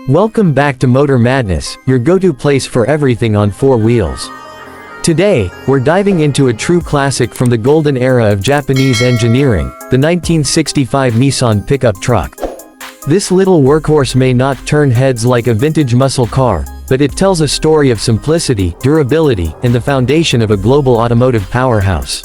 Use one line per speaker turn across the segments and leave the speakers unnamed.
Welcome back to Motor Madness, your go-to place for everything on four wheels. Today, we're diving into a true classic from the golden era of Japanese engineering, the 1965 Nissan pickup truck. This little workhorse may not turn heads like a vintage muscle car, but it tells a story of simplicity, durability, and the foundation of a global automotive powerhouse.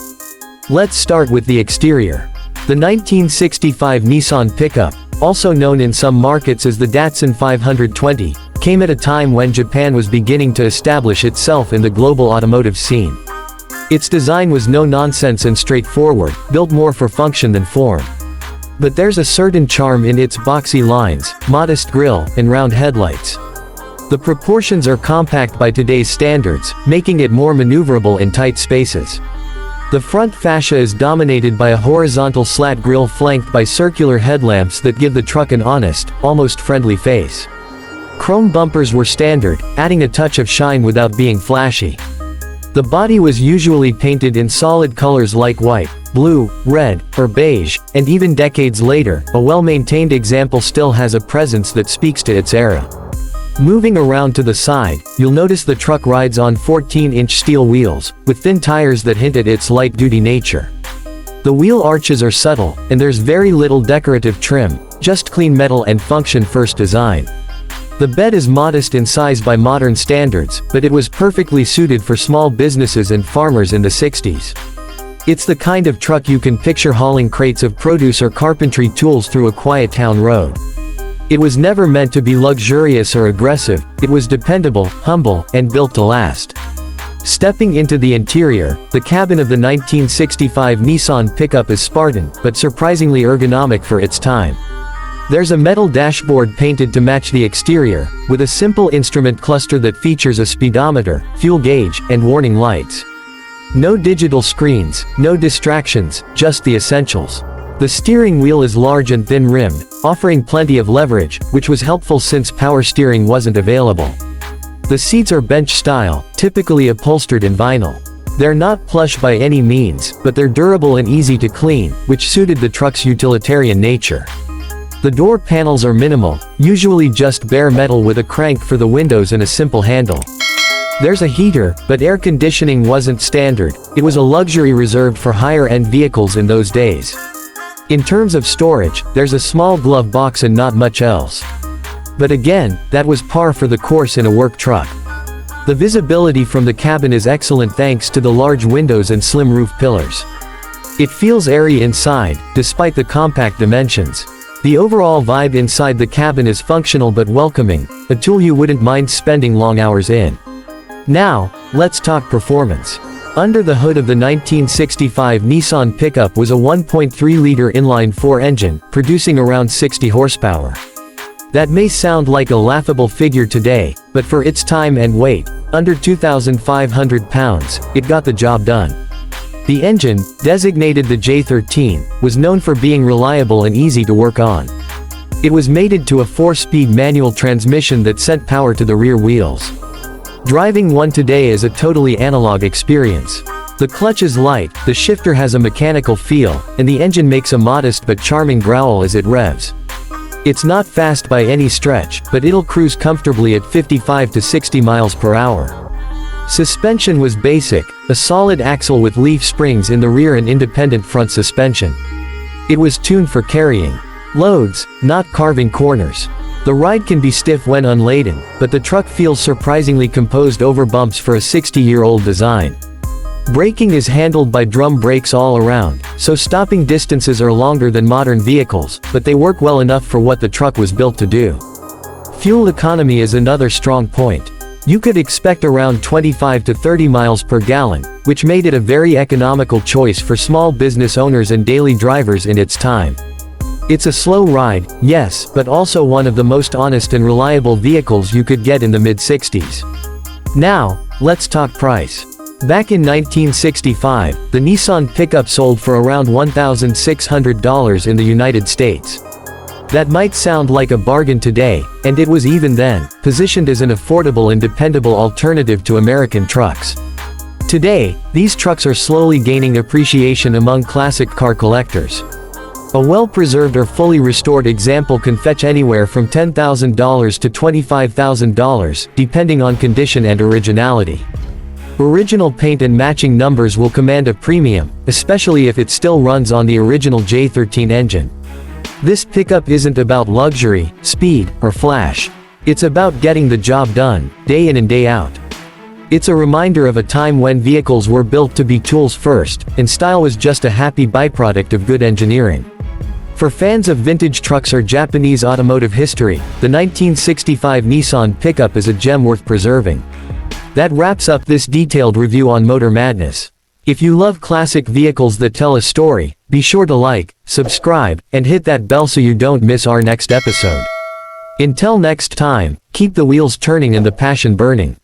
Let's start with the exterior. The 1965 Nissan pickup, also known in some markets as the Datsun 520, came at a time when Japan was beginning to establish itself in the global automotive scene. Its design was no-nonsense and straightforward, built more for function than form. But there's a certain charm in its boxy lines, modest grille, and round headlights. The proportions are compact by today's standards, making it more maneuverable in tight spaces. The front fascia is dominated by a horizontal slat grille flanked by circular headlamps that give the truck an honest, almost friendly face. Chrome bumpers were standard, adding a touch of shine without being flashy. The body was usually painted in solid colors like white, blue, red, or beige, and even decades later, a well-maintained example still has a presence that speaks to its era. Moving around to the side, you'll notice the truck rides on 14-inch steel wheels, with thin tires that hint at its light-duty nature. The wheel arches are subtle, and there's very little decorative trim, just clean metal and function-first design. The bed is modest in size by modern standards, but it was perfectly suited for small businesses and farmers in the 60s. It's the kind of truck you can picture hauling crates of produce or carpentry tools through a quiet town road. It was never meant to be luxurious or aggressive, it was dependable, humble, and built to last. Stepping into the interior, the cabin of the 1965 Nissan pickup is Spartan, but surprisingly ergonomic for its time. There's a metal dashboard painted to match the exterior, with a simple instrument cluster that features a speedometer, fuel gauge, and warning lights. No digital screens, no distractions, just the essentials. The steering wheel is large and thin-rimmed, offering plenty of leverage, which was helpful since power steering wasn't available. The seats are bench-style, typically upholstered in vinyl. They're not plush by any means, but they're durable and easy to clean, which suited the truck's utilitarian nature. The door panels are minimal, usually just bare metal with a crank for the windows and a simple handle. There's a heater, but air conditioning wasn't standard, it was a luxury reserved for higher-end vehicles in those days. In terms of storage, there's a small glove box and not much else. But again, that was par for the course in a work truck. The visibility from the cabin is excellent thanks to the large windows and slim roof pillars. It feels airy inside, despite the compact dimensions. The overall vibe inside the cabin is functional but welcoming, a tool you wouldn't mind spending long hours in. Now, let's talk performance. Under the hood of the 1965 Nissan pickup was a 1.3-liter inline-4 engine, producing around 60 horsepower. That may sound like a laughable figure today, but for its time and weight, under 2,500 pounds, it got the job done. The engine, designated the J13, was known for being reliable and easy to work on. It was mated to a 4-speed manual transmission that sent power to the rear wheels. Driving one today is a totally analog experience. The clutch is light, the shifter has a mechanical feel, and the engine makes a modest but charming growl as it revs. It's not fast by any stretch, but it'll cruise comfortably at 55 to 60 miles per hour. Suspension was basic, a solid axle with leaf springs in the rear and independent front suspension. It was tuned for carrying loads, not carving corners. The ride can be stiff when unladen, but the truck feels surprisingly composed over bumps for a 60-year-old design. Braking is handled by drum brakes all around, so stopping distances are longer than modern vehicles, but they work well enough for what the truck was built to do. Fuel economy is another strong point. You could expect around 25 to 30 miles per gallon, which made it a very economical choice for small business owners and daily drivers in its time. It's a slow ride, yes, but also one of the most honest and reliable vehicles you could get in the mid-60s. Now, let's talk price. Back in 1965, the Nissan pickup sold for around $1,600 in the United States. That might sound like a bargain today, and it was even then, positioned as an affordable and dependable alternative to American trucks. Today, these trucks are slowly gaining appreciation among classic car collectors. A well-preserved or fully restored example can fetch anywhere from $10,000 to $25,000, depending on condition and originality. Original paint and matching numbers will command a premium, especially if it still runs on the original J13 engine. This pickup isn't about luxury, speed, or flash. It's about getting the job done, day in and day out. It's a reminder of a time when vehicles were built to be tools first, and style was just a happy byproduct of good engineering. For fans of vintage trucks or Japanese automotive history, the 1965 Nissan pickup is a gem worth preserving. That wraps up this detailed review on Motor Madness. If you love classic vehicles that tell a story, be sure to like, subscribe, and hit that bell so you don't miss our next episode. Until next time, keep the wheels turning and the passion burning.